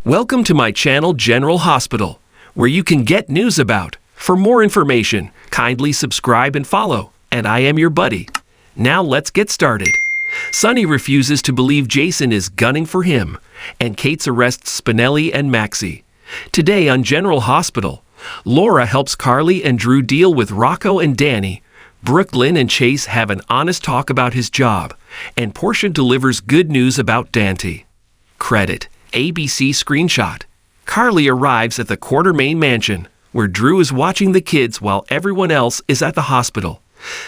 Welcome to my channel General Hospital, where you can get news about. For more information, kindly subscribe and follow, and I am your buddy. Now let's get started. Sonny refuses to believe Jason is gunning for him, and Kate arrests Spinelli and Maxie. Today on General Hospital, Laura helps Carly and Drew deal with Rocco and Danny. Brooklyn and Chase have an honest talk about his job, and Portia delivers good news about Dante. Credit: ABC screenshot. Carly arrives at the Quartermain mansion, where Drew is watching the kids while everyone else is at the hospital.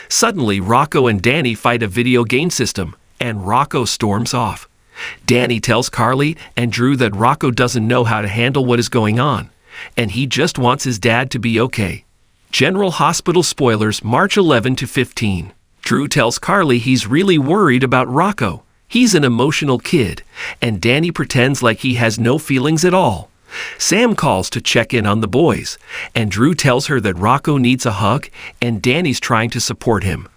Suddenly, Rocco and Danny fight a video game system, and Rocco storms off. Danny tells Carly and Drew that Rocco doesn't know how to handle what is going on, and he just wants his dad to be okay. General Hospital spoilers March 11 to 15. Drew tells Carly he's really worried about Rocco. He's an emotional kid, and Danny pretends like he has no feelings at all. Sam calls to check in on the boys, and Drew tells her that Rocco needs a hug and Danny's trying to support him.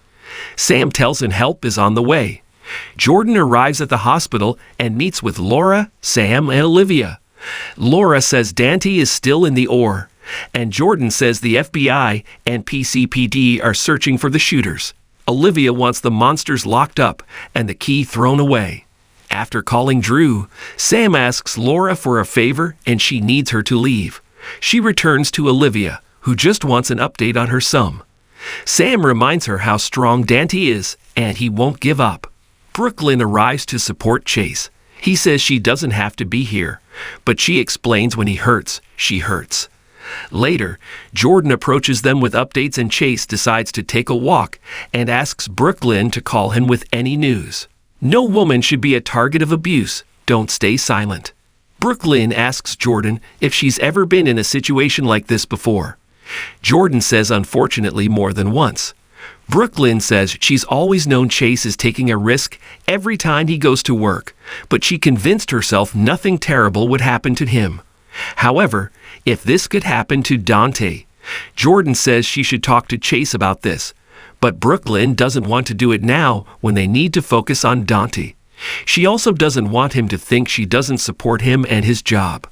Sam tells him help is on the way. Jordan arrives at the hospital and meets with Laura, Sam, and Olivia. Laura says Dante is still in the OR, and Jordan says the FBI and PCPD are searching for the shooters. Olivia wants the monsters locked up and the key thrown away. After calling Drew, Sam asks Laura for a favor and she needs her to leave. She returns to Olivia, who just wants an update on her son. Sam reminds her how strong Dante is and he won't give up. Brooklyn arrives to support Chase. He says she doesn't have to be here, but she explains when he hurts, she hurts. Later, Jordan approaches them with updates and Chase decides to take a walk and asks Brooklyn to call him with any news. No woman should be a target of abuse. Don't stay silent. Brooklyn asks Jordan if she's ever been in a situation like this before. Jordan says unfortunately more than once. Brooklyn says she's always known Chase is taking a risk every time he goes to work, but she convinced herself nothing terrible would happen to him. However, if this could happen to Dante, Jordan says she should talk to Chase about this, but Brooklyn doesn't want to do it now when they need to focus on Dante. She also doesn't want him to think she doesn't support him and his job.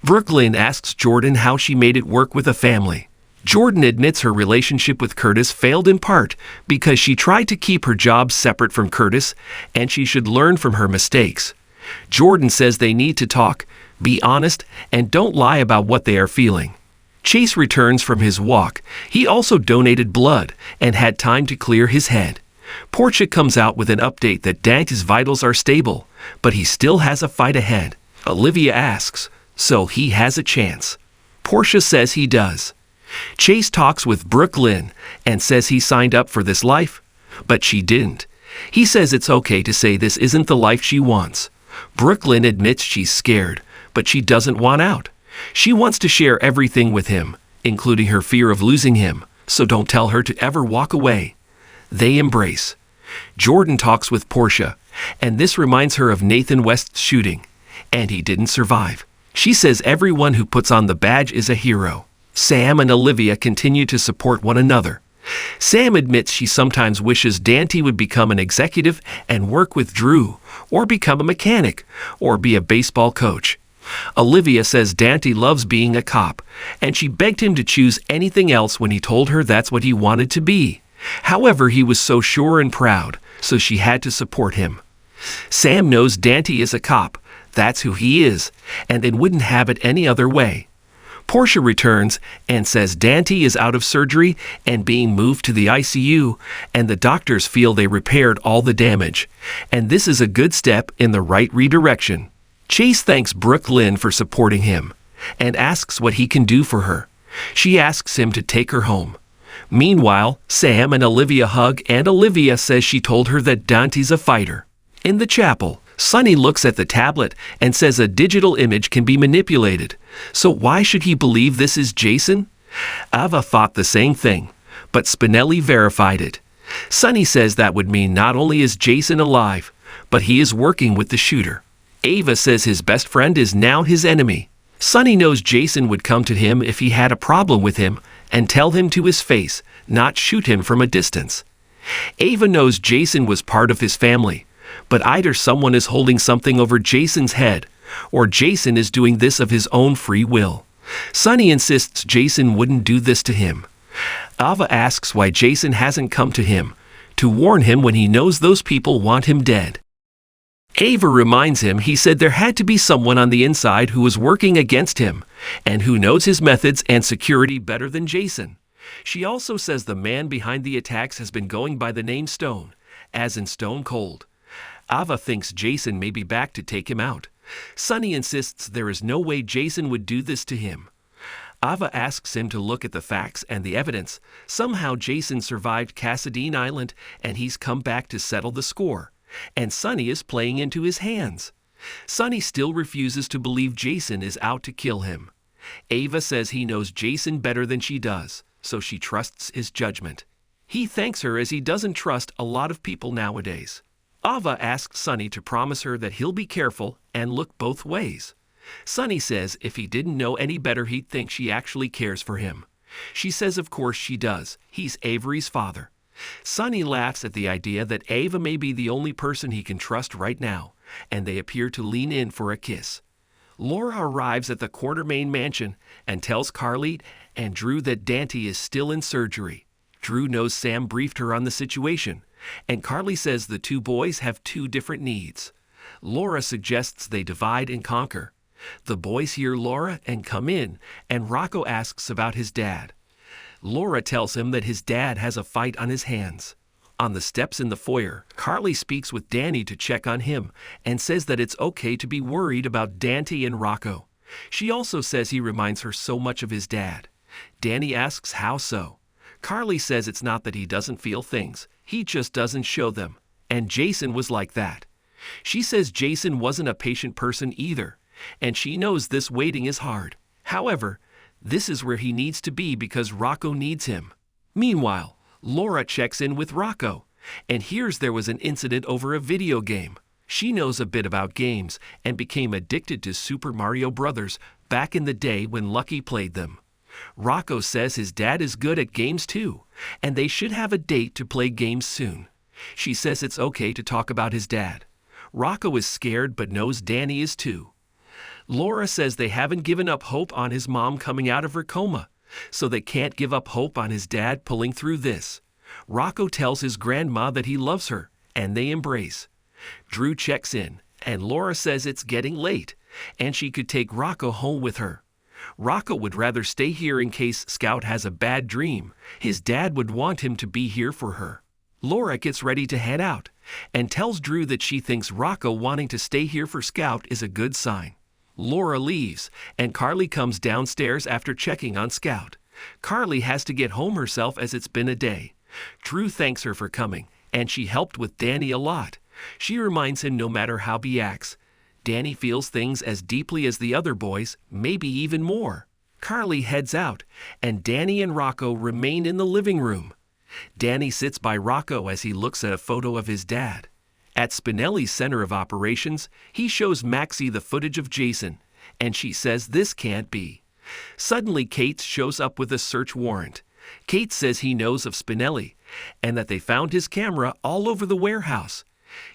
Brooklyn asks Jordan how she made it work with a family. Jordan admits her relationship with Curtis failed in part because she tried to keep her job separate from Curtis, and she should learn from her mistakes. Jordan says they need to talk, be honest, and don't lie about what they are feeling. Chase returns from his walk. He also donated blood and had time to clear his head. Portia comes out with an update that Dante's vitals are stable, but he still has a fight ahead. Olivia asks, so he has a chance. Portia says he does. Chase talks with Brooklyn and says he signed up for this life, but she didn't. He says it's okay to say this isn't the life she wants. Brooklyn admits she's scared, but she doesn't want out. She wants to share everything with him, including her fear of losing him, so don't tell her to ever walk away. They embrace. Jordan talks with Portia, and this reminds her of Nathan West's shooting, and he didn't survive. She says everyone who puts on the badge is a hero. Sam and Olivia continue to support one another. Sam admits she sometimes wishes Dante would become an executive and work with Drew, or become a mechanic, or be a baseball coach. Olivia says Dante loves being a cop, and she begged him to choose anything else when he told her that's what he wanted to be. However, he was so sure and proud, so she had to support him. Sam knows Dante is a cop, that's who he is, and they wouldn't have it any other way. Portia returns and says Dante is out of surgery and being moved to the ICU, and the doctors feel they repaired all the damage, and this is a good step in the right redirection. Chase thanks Brooklyn for supporting him and asks what he can do for her. She asks him to take her home. Meanwhile, Sam and Olivia hug, and Olivia says she told her that Dante's a fighter. In the chapel, Sonny looks at the tablet and says a digital image can be manipulated. So why should he believe this is Jason? Ava thought the same thing, but Spinelli verified it. Sonny says that would mean not only is Jason alive, but he is working with the shooter. Ava says his best friend is now his enemy. Sonny knows Jason would come to him if he had a problem with him and tell him to his face, not shoot him from a distance. Ava knows Jason was part of his family, but either someone is holding something over Jason's head, or Jason is doing this of his own free will. Sonny insists Jason wouldn't do this to him. Ava asks why Jason hasn't come to him to warn him when he knows those people want him dead. Ava reminds him he said there had to be someone on the inside who was working against him and who knows his methods and security better than Jason. She also says the man behind the attacks has been going by the name Stone, as in Stone Cold. Ava thinks Jason may be back to take him out. Sonny insists there is no way Jason would do this to him. Ava asks him to look at the facts and the evidence. Somehow Jason survived Cassadine Island and he's come back to settle the score. And Sonny is playing into his hands. Sonny still refuses to believe Jason is out to kill him. Ava says he knows Jason better than she does, so she trusts his judgment. He thanks her as he doesn't trust a lot of people nowadays. Ava asks Sonny to promise her that he'll be careful and look both ways. Sonny says if he didn't know any better he'd think she actually cares for him. She says of course she does. He's Avery's father. Sonny laughs at the idea that Ava may be the only person he can trust right now, and they appear to lean in for a kiss. Laura arrives at the Quartermain mansion and tells Carly and Drew that Dante is still in surgery. Drew knows Sam briefed her on the situation, and Carly says the two boys have two different needs. Laura suggests they divide and conquer. The boys hear Laura and come in, and Rocco asks about his dad. Laura tells him that his dad has a fight on his hands. On the steps in the foyer, Carly speaks with Danny to check on him and says that it's okay to be worried about Dante and Rocco. She also says he reminds her so much of his dad. Danny asks how so. Carly says it's not that he doesn't feel things, he just doesn't show them. And Jason was like that. She says Jason wasn't a patient person either, and she knows this waiting is hard. However, this is where he needs to be because Rocco needs him. Meanwhile, Laura checks in with Rocco and hears there was an incident over a video game. She knows a bit about games and became addicted to Super Mario Bros. Back in the day when Lucky played them. Rocco says his dad is good at games too, and they should have a date to play games soon. She says it's okay to talk about his dad. Rocco is scared but knows Danny is too. Laura says they haven't given up hope on his mom coming out of her coma, so they can't give up hope on his dad pulling through this. Rocco tells his grandma that he loves her, and they embrace. Drew checks in, and Laura says it's getting late, and she could take Rocco home with her. Rocco would rather stay here in case Scout has a bad dream. His dad would want him to be here for her. Laura gets ready to head out, and tells Drew that she thinks Rocco wanting to stay here for Scout is a good sign. Laura leaves, and Carly comes downstairs after checking on Scout. Carly has to get home herself as it's been a day. Drew thanks her for coming, and she helped with Danny a lot. She reminds him no matter how he acts, Danny feels things as deeply as the other boys, maybe even more. Carly heads out, and Danny and Rocco remain in the living room. Danny sits by Rocco as he looks at a photo of his dad. At Spinelli's center of operations, he shows Maxie the footage of Jason, and she says this can't be. Suddenly, Kate shows up with a search warrant. Kate says he knows of Spinelli, and that they found his camera all over the warehouse.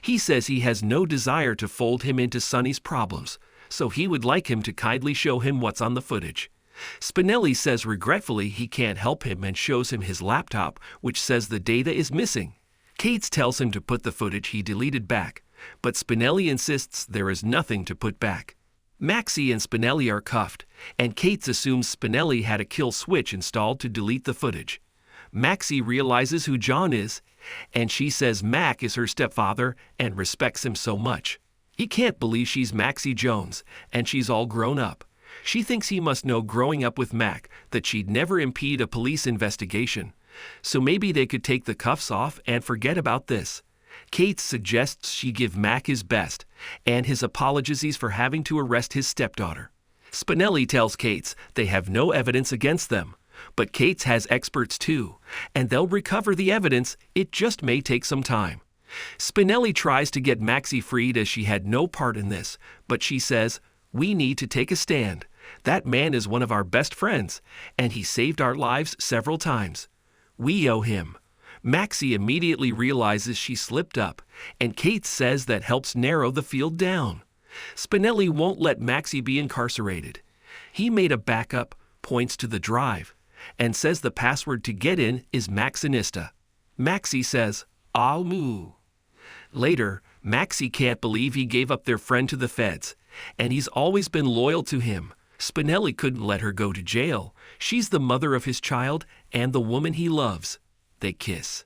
He says he has no desire to fold him into Sonny's problems, so he would like him to kindly show him what's on the footage. Spinelli says regretfully he can't help him and shows him his laptop, which says the data is missing. Kate tells him to put the footage he deleted back, but Spinelli insists there is nothing to put back. Maxie and Spinelli are cuffed, and Kate assumes Spinelli had a kill switch installed to delete the footage. Maxie realizes who John is, and she says Mac is her stepfather and respects him so much. He can't believe she's Maxie Jones, and she's all grown up. She thinks he must know growing up with Mac that she'd never impede a police investigation. So maybe they could take the cuffs off and forget about this. Kate suggests she give Mac his best, and his apologies for having to arrest his stepdaughter. Spinelli tells Kate they have no evidence against them, but Kate has experts too, and they'll recover the evidence, it just may take some time. Spinelli tries to get Maxie freed as she had no part in this, but she says, "We need to take a stand. That man is one of our best friends, and he saved our lives several times. We owe him." Maxie immediately realizes she slipped up, and Kate says that helps narrow the field down. Spinelli won't let Maxie be incarcerated. He made a backup, points to the drive, and says the password to get in is Maxinista. Maxie says, "I'll moo." Later, Maxie can't believe he gave up their friend to the feds, and he's always been loyal to him. Spinelli couldn't let her go to jail. She's the mother of his child and the woman he loves. They kiss.